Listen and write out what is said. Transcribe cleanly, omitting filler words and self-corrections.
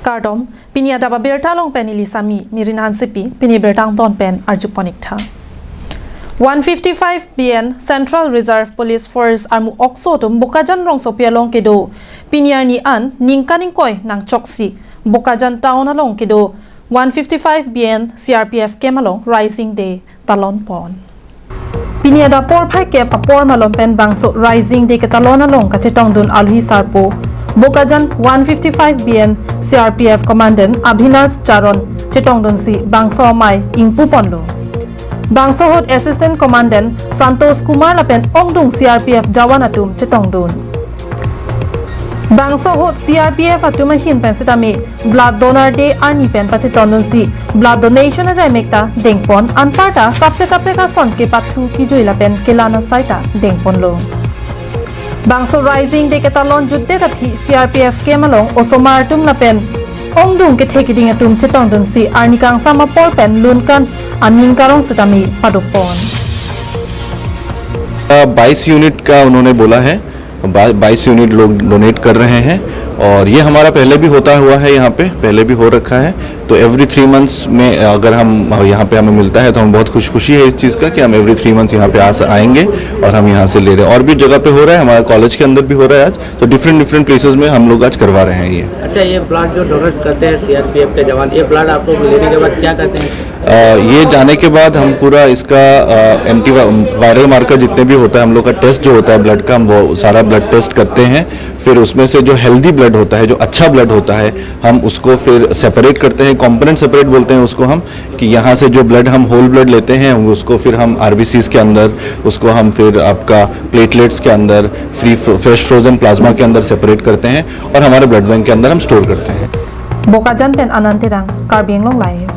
Kardom, pinia daba bertalong pen ilisami, mirin hansipi, pini bertang ton pen arjuponikta. 155 BN Central Reserve Police Force armu okso tum bokajan rong sopialong kedo, pinia ni an ningkaning koi nang choksi, bokajan town along kedo, 155 BN CRPF kemalong Rising Day talon pon. Pinia da por pai kep apor malom pen bangso Rising Day ke talon along kachetong dun alhi sarpo. Bokajan 155 BN CRPF Commandant Abhinas Charon Chetongdon si Bangso Mai Ingpu Ponlo. Bangso Hot Assistant Commandant Santos Kumar Lapen Ongdung CRPF Jawan Atum Chetongdon. Bangso Hot CRPF Atum Hin Pensitami Blood Donor Day Arni Pen Pachetondon si Blood Donation Ajay Mekta Dengpon Anparta Kapre ka son ke pathu ki joila pen kelana saita Dengpon lo. Bangso Rising Day ketalon judde kathi CRPF kemalong osomar tum lapen ongdung ke thekiding atum chetongdon si arnikang sama por pen lunkan aning karong setami padopon 22 unit का उन्होंने बोला है 22 unit लोग donate कर रहे हैं और ये हमारा पहले भी होता हुआ है यहाँ पे पहले भी हो रखा है तो एवरी 3 मंथ्स में अगर हम यहाँ पे हमें मिलता है तो हम बहुत खुशी है इस चीज़ का कि हम एवरी 3 मंथ्स यहाँ पे आएंगे और हम यहाँ से ले रहे हैं और भी जगह पे हो रहा है हमारे कॉलेज के अंदर भी हो रहा है आज तो डिफरेंट प्लेसेस में हम लोग आज करवा रहे हैं ये। अच्छा ये ब्लड जो डोनेट करते हैं सीआरपीएफ के जवान ये ब्लड आप लोग लेने के बाद क्या करते हैं? ये जाने के बाद हम पूरा इसका एंटी वायरल मार्कर जितने भी होता है हम लोग का टेस्ट जो होता है ब्लड का हम वो सारा ब्लड टेस्ट करते हैं फिर उसमें से जो हेल्दी ब्लड होता है जो अच्छा ब्लड होता है हम उसको फिर सेपरेट करते हैं कंपोनेंट सेपरेट बोलते हैं उसको हम कि यहाँ से जो ब्लड हम होल ब्लड लेते हैं उसको फिर हम आरबीसीज के अंदर उसको हम फिर आपका प्लेटलेट्स के अंदर फ्रेश फ्रोजन प्लाज्मा के अंदर सेपरेट करते हैं और हमारे ब्लड बैंक के अंदर हम स्टोर करते हैं। बोकाजन पेन अनंतिरंग कार्बिंग लोंग लाइव